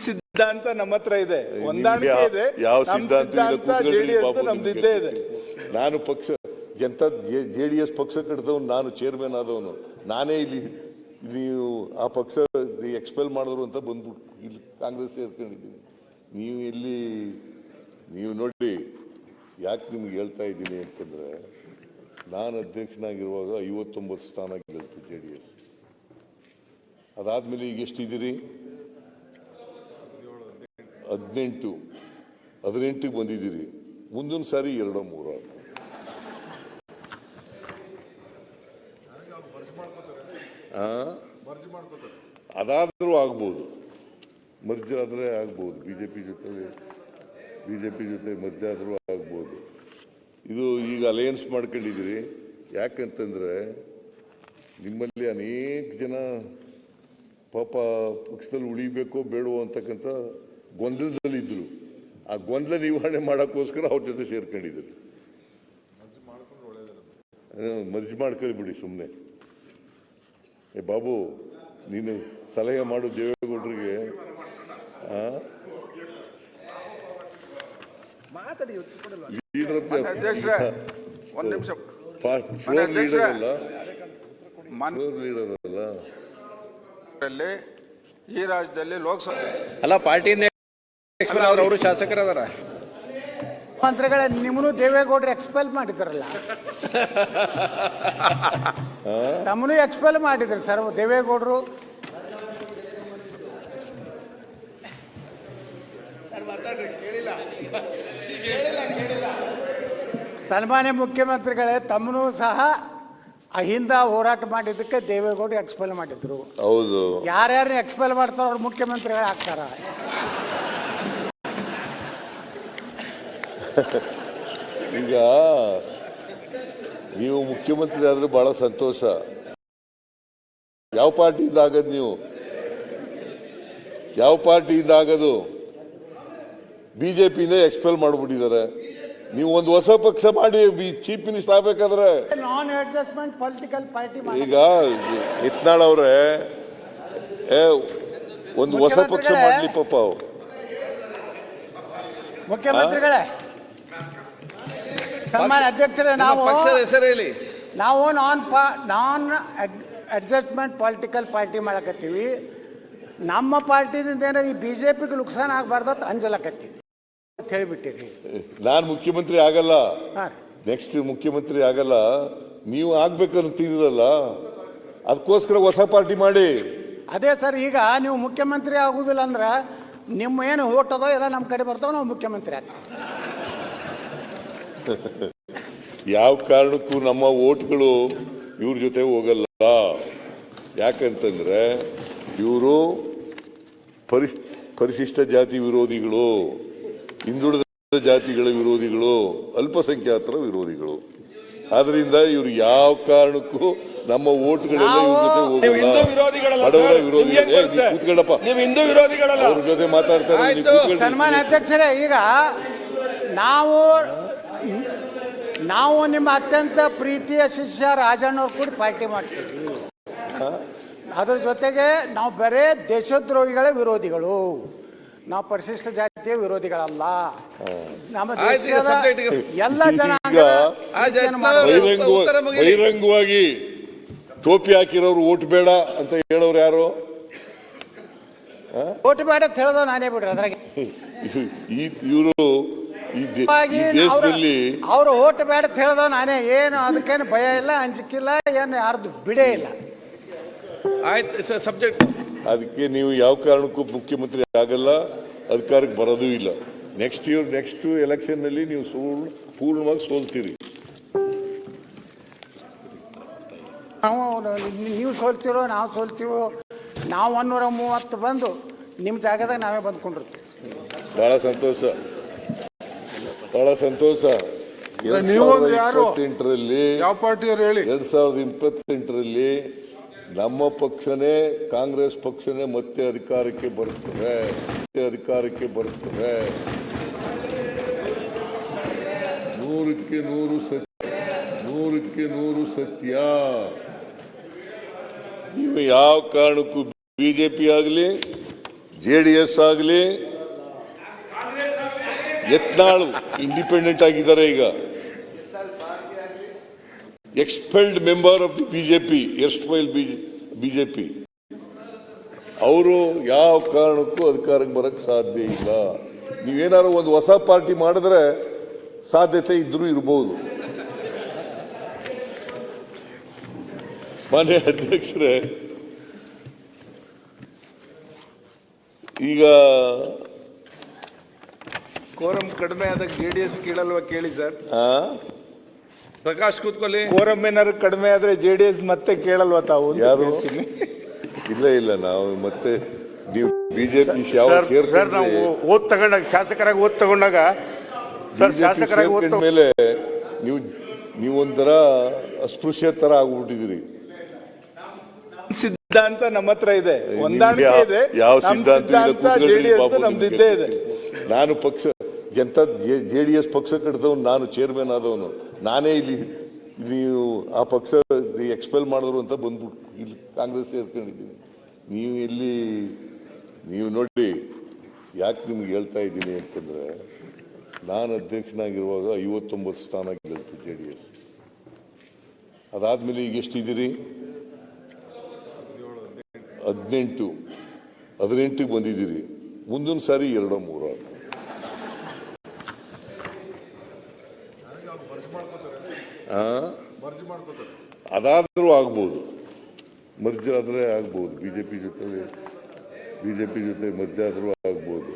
ಸಿದ್ಧಾಂತ ನಮ್ಮ ಹತ್ರ ಇದೆ, ಹೊಂದಾಣಿಕೆ ಇದೆ. ಯಾವ ಸಿದ್ಧಾಂತ ಜೆಡಿಎಸ್ ನಮ್ದಿದ್ದೇ ಇದೆ. ನಾನು ಪಕ್ಷ ಜನತಾ ಜೆಡಿಎಸ್ ಪಕ್ಷ ಕಟ್ಟಿದವನು, ನಾನು ಚೇರ್ಮನ್ ಆದವನು, ನಾನೇ ಇಲ್ಲಿ ನೀವು ಆ ಪಕ್ಷ ಎಕ್ಸ್ಪೆಲ್ ಮಾಡಿದ್ರು ಅಂತ ಬಂದ್ಬಿಟ್ಟು ಇಲ್ಲಿ ಕಾಂಗ್ರೆಸ್ ಸೇರ್ಕೊಂಡಿದ್ದೀನಿ. ನೀವು ಇಲ್ಲಿ ನೀವು ನೋಡಿ ಯಾಕೆ ನಿಮ್ಗೆ ಹೇಳ್ತಾ ಇದ್ದೀನಿ ಅಂತಂದ್ರೆ, ನಾನು ಅಧ್ಯಕ್ಷನಾಗಿರುವಾಗ 59 ಸ್ಥಾನ ಗೆಲ್ತು JDS. ಅದಾದ್ಮೇಲೆ ಈಗ ಎಷ್ಟಿದ್ದೀರಿ? 18ಗೆ ಬಂದಿದ್ದೀರಿ. ಮುಂದಿನ ಸಾರಿ 2-3 ಅದಾದ್ರೂ ಆಗ್ಬೋದು, ಮರ್ಜ್ ಆದರೆ ಆಗ್ಬೋದು. ಬಿಜೆಪಿ ಜೊತೆ ಮರ್ಜ್ ಆದರೂ ಆಗ್ಬೋದು. ಇದು ಈಗ ಅಲಯನ್ಸ್ ಮಾಡ್ಕೊಂಡಿದ್ದೀರಿ. ಯಾಕಂತಂದ್ರೆ ನಿಮ್ಮಲ್ಲಿ ಅನೇಕ ಜನ ಪಾಪ ಪಕ್ಷದಲ್ಲಿ ಉಳಿಬೇಕೋ ಬೇಡವೋ ಅಂತಕ್ಕಂಥ ಗೊಂದಲದಲ್ಲಿದ್ದರು. ಆ ಗೊಂದಲ ನಿವಾರಣೆ ಮಾಡೋಕ್ಕೋಸ್ಕರ ಅವ್ರ ಜೊತೆ ಸೇರ್ಕೊಂಡಿದ್ದೀರಿ. ಮರ್ಜ್ ಮಾಡ್ಕೊಳ್ಳಿ ಬಿಡಿ ಸುಮ್ಮನೆ. ಬಾಬು, ನೀನು ಸಲಹೆ ಮಾಡು ದೇವೇಗೌಡರಿಗೆ. ಲೀಡರ್ ಅಲ್ಲ, ಈ ರಾಜ್ಯದಲ್ಲಿ ಲೋಕಸಭೆ ಅಲ್ಲ, ಪಾರ್ಟಿಯಿಂದ ಅವರು ಶಾಸಕರದಾರ. ಮಂತ್ರಿಗಳ ನಿಮ್ಮನ್ನು ದೇವೇಗೌಡರು ಎಕ್ಸ್ಪೆಲ್ ಮಾಡಿದ್ರಲ್ಲ, ನಮ್ಮನ್ನು ಎಕ್ಸ್ಪೆಲ್ ಮಾಡಿದ್ರು ಸರ್ ದೇವೇಗೌಡರು. ಸನ್ಮಾನ್ಯ ಮುಖ್ಯಮಂತ್ರಿಗಳೇ, ತಮ್ಮನು ಸಹ ಅಹಿಂದ ಹೋರಾಟ ಮಾಡಿದ್ದಕ್ಕೆ ದೇವೇಗೌಡರು ಎಕ್ಸ್ಪೆಲ್ ಮಾಡಿದ್ರು. ಹೌದು, ಯಾರ್ಯಾರು ಎಕ್ಸ್ಪೆಲ್ ಮಾಡ್ತಾರೋ ಅವ್ರು ಮುಖ್ಯಮಂತ್ರಿಗಳು ಆಗ್ತಾರ. ಈಗ ನೀವು ಮುಖ್ಯಮಂತ್ರಿ ಆದ್ರೆ ಬಹಳ ಸಂತೋಷ. ಯಾವ ಪಾರ್ಟಿಯಿಂದ ಆಗದು? ನೀವು ಯಾವ ಪಾರ್ಟಿಯಿಂದ ಆಗದು? ಬಿಜೆಪಿಯಿಂದ ಎಕ್ಸ್ಪೆಲ್ ಮಾಡ್ಬಿಟ್ಟಿದ್ದಾರೆ. ನೀವು ಒಂದು ಹೊಸ ಪಕ್ಷ ಮಾಡಿ ಚೀಫ್ ಮಿನಿಸ್ಟರ್ ಆಗ್ಬೇಕಾದ್ರೆ ನಾನ್ ಅಡ್ಜಸ್ಟ್ಮೆಂಟ್ ಪೊಲಿಟಿಕಲ್ ಪಾರ್ಟಿ. ಈಗ ಯತ್ನಾಳ್ ಅವ್ರೆ ಒಂದು ಹೊಸ ಪಕ್ಷ ಮಾಡ್ಲಿ ಪಾಪ. ಮುಖ್ಯಮಂತ್ರಿಗಳೇ, ಸನ್ಮಾನ್ಯ ಅಧ್ಯಕ್ಷರೇ, ಪಕ್ಷದ ಹೆಸರು ಹೇಳಿ. ನಾವು ನಾನ್ ಅಡ್ಜಸ್ಟ್ಮೆಂಟ್ ಪೊಲಿಟಿಕಲ್ ಪಾರ್ಟಿ ಮಾಡಕತ್ತೀವಿ. ನಮ್ಮ ಪಾರ್ಟಿದಿಂದ ಏನಾರ ಈ ಬಿಜೆಪಿಗೆ ನುಕ್ಸಾನ ಆಗಬಾರ್ದತ್ ಅಂಜಲಕತ್ತೀವಿ ಅಂತ ಹೇಳಿಬಿಟ್ಟಿರಿ. ನಾನು ಮುಖ್ಯಮಂತ್ರಿ ಆಗಲ್ಲ, ನೆಕ್ಸ್ಟ್ ಮುಖ್ಯಮಂತ್ರಿ ಆಗಲ್ಲ. ನೀವು ಆಗ್ಬೇಕಂತೀರಲ್ಲ, ಅದಕ್ಕೋಸ್ಕರ ಹೊಸ ಪಾರ್ಟಿ ಮಾಡಿ. ಅದೇ ಸರ್, ಈಗ ನೀವು ಮುಖ್ಯಮಂತ್ರಿ ಆಗುದಿಲ್ಲ ಅಂದ್ರೆ ನಿಮ್ಮ ಏನು ಓಟ್ ಅದೋ ಎಲ್ಲ ನಮ್ಮ ಕಡೆ ಬರ್ತಾವ, ನಾವು ಮುಖ್ಯಮಂತ್ರಿ ಆಗ್ತೀವಿ. ಯಾವ ಕಾರಣಕ್ಕೂ ನಮ್ಮ ಓಟ್ಗಳು ಇವ್ರ ಜೊತೆ ಹೋಗಲ್ಲ. ಯಾಕಂತಂದ್ರೆ ಇವರು ಪರಿಶಿಷ್ಟ ಜಾತಿ ವಿರೋಧಿಗಳು, ಹಿಂದುಳಿದ ಜಾತಿಗಳ ವಿರೋಧಿಗಳು, ಅಲ್ಪಸಂಖ್ಯಾತರ ವಿರೋಧಿಗಳು. ಆದ್ರಿಂದ ಇವರು ಯಾವ ಕಾರಣಕ್ಕೂ ನಮ್ಮ ಓಟ್ಗಳೆಲ್ಲ ಇವ್ರ ಜೊತೆ ಹೋಗಲ್ಲ. ಬಡವರ ವಿರೋಧಿ. ಕೂತ್ಕೊಳ್ಳಪ್ಪ, ಅವ್ರ ಜೊತೆ ಮಾತಾಡ್ತಾರೆ. ಸನ್ಮಾನ್ಯ ಅಧ್ಯಕ್ಷರೇ, ಈಗ ನಾವು ನಿಮ್ಮ ಅತ್ಯಂತ ಪ್ರೀತಿಯ ಶಿಷ್ಯ ರಾಜಣ್ಣವ್ರು ಕೂಡ ಪಾರ್ಟಿ ಮಾಡ್ತೀವಿ. ಅದ್ರ ಜೊತೆಗೆ ನಾವು ಬರೇ ದೇಶದ್ರೋಹಿಗಳ ವಿರೋಧಿಗಳು, ನಾವು ಪರಿಶಿಷ್ಟ ಜಾತಿಯ ವಿರೋಧಿಗಳಲ್ಲ. ನಮ್ಮ ದೇಶದ ಎಲ್ಲ ಜನಾಂಗ ಬಹಿರಂಗವಾಗಿ ಟೋಪಿ ಹಾಕಿರೋರು ಓಟ್ ಬೇಡ ಅಂತ ಹೇಳೋರು ಯಾರು? ಓಟ್ ಬೇಡ ಅಂತ ಹೇಳೋದು ನಾನೇ ಬಿಡ್ರಿ. ಅದ್ರಾಗೆ ಇವರು ಅವ್ರು ಓಟ್ ಬೇಡ ಅಂತ ಹೇಳೋದು ನಾನೇ. ಏನು ಅದಕ್ಕೇನು ಭಯ ಇಲ್ಲ, ಅಂಜಿಕಿಲ್ಲ, ಏನು ಯಾರ್ದು ಬಿಡೇ ಇಲ್ಲ. ಆಯ್ತು ಸಬ್ಜೆಕ್ಟ್. ಅದಕ್ಕೆ ನೀವು ಯಾವ ಕಾರಣಕ್ಕೂ ಮುಖ್ಯಮಂತ್ರಿ ಆಗಲ್ಲ, ಅಧಿಕಾರಕ್ಕೆ ಬರೋದೂ ಇಲ್ಲ. ನೆಕ್ಸ್ಟ್ ಎಲೆಕ್ಷನ್ ನಲ್ಲಿ ನೀವು ಪೂರ್ಣವಾಗಿ ಸೋಲ್ತೀರಿ. ನೀವು ಸೋಲ್ತಿರೋ ನಾವು ಸೋಲ್ತೀವೋ, ನಾವು 130 ಬಂದು ನಿಮ್ಮ ಜಾಗದಾಗ ನಾವೇ ಬಂದ್ಕೊಂಡಿರ್ತೀವಿ. ಬಹಳ ಸಂತೋಷ, ಬಹಳ ಸಂತೋಷ. 2028ರಲ್ಲಿ ಯಾವ ಪಾರ್ಟಿಯವರು ಹೇಳಿ? 2028ರಲ್ಲಿ ನಮ್ಮ ಪಕ್ಷನೇ, ಕಾಂಗ್ರೆಸ್ ಪಕ್ಷನೇ ಮತ್ತೆ ಅಧಿಕಾರಕ್ಕೆ ಬರುತ್ತದೆ. 100ಕ್ಕೆ 100% ಸತ್ಯ. ನೀವು ಯಾವ ಕಾರಣಕ್ಕೂ ಬಿಜೆಪಿ ಆಗಲಿ JDS ಆಗಲಿ ಯತ್ನಾಳ್ ಇಂಡಿಪೆಂಡೆಂಟ್ ಆಗಿದ್ದಾರೆ ಈಗ. Expelled member of the BJP, erstwhile BJP, ಅವರು ಯಾವ ಕಾರಣಕ್ಕೂ ಅಧಿಕಾರಕ್ಕೆ ಬರಕ್ಕೆ ಸಾಧ್ಯ ಇಲ್ಲ. ನೀವೇನಾದ್ರು ಒಂದು ಹೊಸ ಪಾರ್ಟಿ ಮಾಡಿದ್ರೆ ಸಾಧ್ಯತೆ ಇದ್ರೂ ಇರಬಹುದು. ಮಾನ್ಯ ಅಧ್ಯಕ್ಷರೇ, ಈಗ ಕೋರಂ ಕಡಿಮೆ ಆದಾಗ JDS ಕೇಳಲ್ವಾ ಕೇಳಿ ಸರ್. ಪ್ರಕಾಶ್ ಕೂತ್ಕೊಳ್ಳಿ. ಕೋರಂ ಏನಾದ್ರು ಕಡಿಮೆ ಆದ್ರೆ JDS ಮತ್ತೆ ಕೇಳಲ್ವಾ ತಾವು ಅಂತ ಯಾರು? ಕೇಳ್ತೀನಿ. ಇಲ್ಲ ನಾವು ಮತ್ತೆ ನೀವು ಬಿಜೆಪಿ ಯಾವ ಸರ್ ನಾವು ಓದ್ ತಗೊಂಡಾಗ ಶಾಸಕರಾಗಿ ಓದ್ ತಗೊಂಡಾಗ ಸರ್ ಶಾಸಕರಾಗಿ ಓದ್ ಮೇಲೆ ನೀವೊಂಥರ ಅಸ್ಪೃಶ್ಯ ತರ ಆಗ್ಬಿಟ್ಟಿದ್ದೀರಿ. ಸಿದ್ಧಾಂತ ನಮ್ಮ ಹತ್ರ ಇದೆ, ಹೊಂದಾಣಿಕೆ ಇದೆ. ಯಾವ ನಮ್ ಸಿದ್ಧಾಂತ JDS ನಮ್ದಿದ್ದೇ ಇದೆ. ನಾನು JDS ಪಕ್ಷ ಕಟ್ಟಿದವನು, ನಾನು ಚೇರ್ಮನ್ ಆದವನು, ನಾನೇ ಇಲ್ಲಿ ನೀವು ಆ ಪಕ್ಷ ಎಕ್ಸ್ಪೆಲ್ ಮಾಡಿದ್ರು ಅಂತ ಬಂದ್ಬಿಟ್ಟು ಇಲ್ಲಿ ಕಾಂಗ್ರೆಸ್ ಸೇರ್ಕೊಂಡಿದ್ದೀನಿ. ನೀವು ನೋಡಿ ಯಾಕೆ ನಿಮ್ಗೆ ಹೇಳ್ತಾ ಇದ್ದೀನಿ ಅಂತಂದ್ರೆ, ನಾನು ಅಧ್ಯಕ್ಷನಾಗಿರುವಾಗ 59 ಸ್ಥಾನ ಗೆಲ್ತು JDS. ಅದಾದ್ಮೇಲೆ ಈಗ ಎಷ್ಟಿದ್ದೀರಿ? 18ಗೆ ಬಂದಿದ್ದೀರಿ. ಮುಂದಿನ ಸಾರಿ 2-3 ಅದಾದ್ರೂ ಆಗ್ಬೋದು, ಮರ್ಜ್ ಆದ್ರೆ ಆಗ್ಬೋದು, ಬಿಜೆಪಿ ಜೊತೆ ಮರ್ಜ್ ಆದ್ರೂ ಆಗ್ಬೋದು.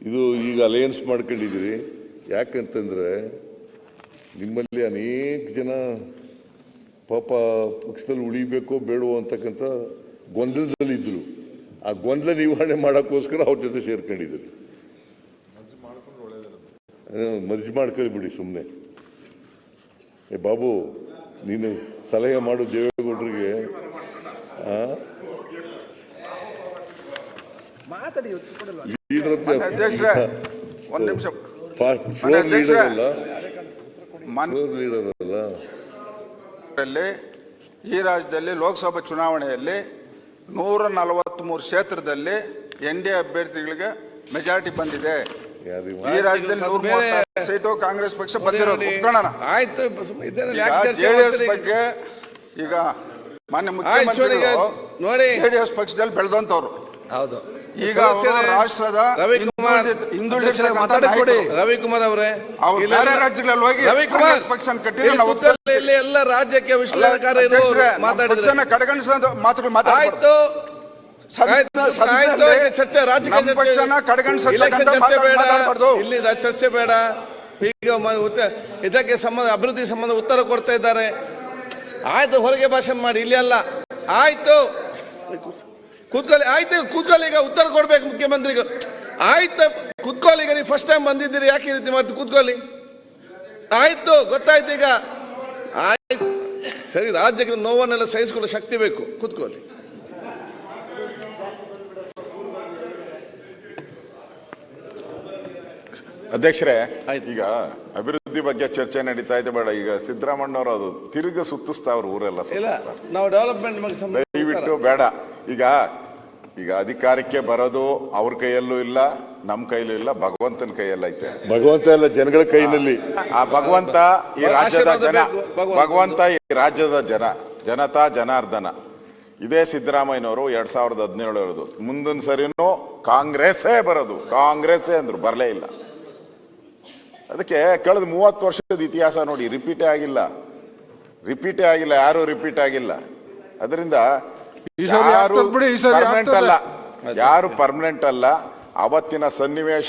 ಇದು ಈಗ ಅಲಯನ್ಸ್ ಮಾಡ್ಕೊಂಡಿದ್ದೀರಿ. ಯಾಕಂತಂದ್ರೆ ನಿಮ್ಮಲ್ಲಿ ಅನೇಕ ಜನ ಪಾಪ ಪಕ್ಷದಲ್ಲಿ ಉಳಿಬೇಕೋ ಬೇಡವೋ ಅಂತಕ್ಕಂಥ ಗೊಂದಲದಲ್ಲಿದ್ದರು. ಆ ಗೊಂದಲ ನಿವಾರಣೆ ಮಾಡೋಕ್ಕೋಸ್ಕರ ಅವ್ರ ಜೊತೆ ಸೇರ್ಕೊಂಡಿದ್ದೀರಿ. ಮರ್ಜ್ ಮಾಡ್ಕೊಳ್ಳಿ ಬಿಡಿ ಸುಮ್ಮನೆ. ಬಾಬು, ನೀನು ಸಲಹೆ ಮಾಡು ದೇವೇಗೌಡರಿಗೆ. ಅಧ್ಯಕ್ಷರೇ ಒಂದ್ ನಿಮಿಷ. ಈ ರಾಜ್ಯದಲ್ಲಿ ಲೋಕಸಭಾ ಚುನಾವಣೆಯಲ್ಲಿ 143 ಕ್ಷೇತ್ರದಲ್ಲಿ NDA ಅಭ್ಯರ್ಥಿಗಳಿಗೆ ಮೆಜಾರಿಟಿ ಬಂದಿದೆ. ಈ ರಾಜ್ಯದಲ್ಲಿ 136 ಸೀಟು ಕಾಂಗ್ರೆಸ್ ಪಕ್ಷ ಬಂದಿರೋದು ಒಪ್ಕೊಳ್ಳೋಣ. ಆಯ್ತು, JDS ಬಗ್ಗೆ ಈಗ ಮಾನ್ಯ ಮುಖ್ಯಮಂತ್ರಿಗಳು ನೋಡಿ, JDS ಪಕ್ಷದಲ್ಲಿ ಬೆಳೆದಂತವ್ರು. ಹೌದು. ಈಗ ರಾಷ್ಟ್ರದ ರವಿಕುಮಾರ್ ಅವರೇ, ಅವ್ರು ಬೇರೆ ರಾಜ್ಯಗಳಲ್ಲಿ ಹೋಗಿ ರವಿಕುಮಾರ್ ಪಕ್ಷ ಕಟ್ಟಿದ್ರೆ ಎಲ್ಲ ರಾಜ್ಯಕ್ಕೆ ವಿಶ್ಲೇಷಣೆ ಕಡೆಗಣಿಸ ಮಾತುಗಳು ಆಯ್ತು. ಚರ್ಚೆ ರಾಜಕೀಯ ಇಲ್ಲಿ ಚರ್ಚೆ ಬೇಡ. ಈಗ ಇದಕ್ಕೆ ಸಂಬಂಧ ಅಭಿವೃದ್ಧಿ ಸಂಬಂಧ ಉತ್ತರ ಕೊಡ್ತಾ ಇದ್ದಾರೆ. ಆಯ್ತು, ಹೊರಗೆ ಭಾಷಣ ಮಾಡಿ, ಇಲ್ಲಿ ಅಲ್ಲ. ಆಯ್ತು, ಕೂತ್ಕೊಳ್ಳಿ. ಆಯ್ತು, ಕೂತ್ಕೊಳ್ಳಿ. ಈಗ ಉತ್ತರ ಕೊಡ್ಬೇಕು ಮುಖ್ಯಮಂತ್ರಿಗಳು. ಆಯ್ತು, ಕೂತ್ಕೊಳ್ಳಿ. ಈಗ ನೀವು ಫಸ್ಟ್ ಟೈಮ್ ಬಂದಿದ್ದೀರಿ, ಯಾಕೆ ಈ ರೀತಿ ಮಾಡ್ತೀವಿ? ಕೂತ್ಕೊಳ್ಳಿ. ಆಯ್ತು, ಗೊತ್ತಾಯ್ತು. ಈಗ ಆಯ್ತು, ಸರಿ. ರಾಜ್ಯಕ್ಕೆ ನೋವನ್ನೆಲ್ಲ ಸಹಿಸಿಕೊಳ್ಳೋ ಶಕ್ತಿ ಬೇಕು. ಕೂತ್ಕೊಳ್ಳಿ. ಅಧ್ಯಕ್ಷರೇ, ಈಗ ಅಭಿವೃದ್ಧಿ ಬಗ್ಗೆ ಚರ್ಚೆ ನಡೀತಾ ಇದೆ. ಬೇಡ, ಈಗ ಸಿದ್ದರಾಮಣ್ಣವರು ಅದು ತಿರುಗಿ ಸುತ್ತಿಸ್ತಾವ್ರು ಊರೆಲ್ಲ. ನಾವು ಡೆವಲಪ್ಮೆಂಟ್ ದಯವಿಟ್ಟು ಬೇಡ. ಈಗ ಅಧಿಕಾರಕ್ಕೆ ಬರೋದು ಅವ್ರ ಕೈಯಲ್ಲೂ ಇಲ್ಲ, ನಮ್ಮ ಕೈಲೂ ಇಲ್ಲ, ಭಗವಂತನ ಕೈಯಲ್ಲಿ ಐತೆ. ಭಗವಂತ ಎಲ್ಲ ಜನಗಳ ಕೈನಲ್ಲಿ. ಆ ಭಗವಂತ ಈ ರಾಜ್ಯದ ಜನ, ಭಗವಂತ ಈ ರಾಜ್ಯದ ಜನತಾ ಜನಾರ್ದನ. ಇದೇ ಸಿದ್ದರಾಮಯ್ಯನವರು 2017 ಇರೋದು. ಮುಂದಿನ ಸರಿನೂ ಕಾಂಗ್ರೆಸ್ಸೇ ಬರೋದು. ಕಾಂಗ್ರೆಸ್ಸೇ ಅಂದ್ರು, ಬರಲೇ ಇಲ್ಲ. ಅದಕ್ಕೆ ಕಳೆದ 30 ವರ್ಷದ ಇತಿಹಾಸ ನೋಡಿ, ರಿಪೀಟೇ ಆಗಿಲ್ಲ. ಯಾರು ರಿಪೀಟ್ ಆಗಿಲ್ಲ. ಅದರಿಂದ ಯಾರು ಪರ್ಮನೆಂಟ್ ಅಲ್ಲ. ಅವತ್ತಿನ ಸನ್ನಿವೇಶ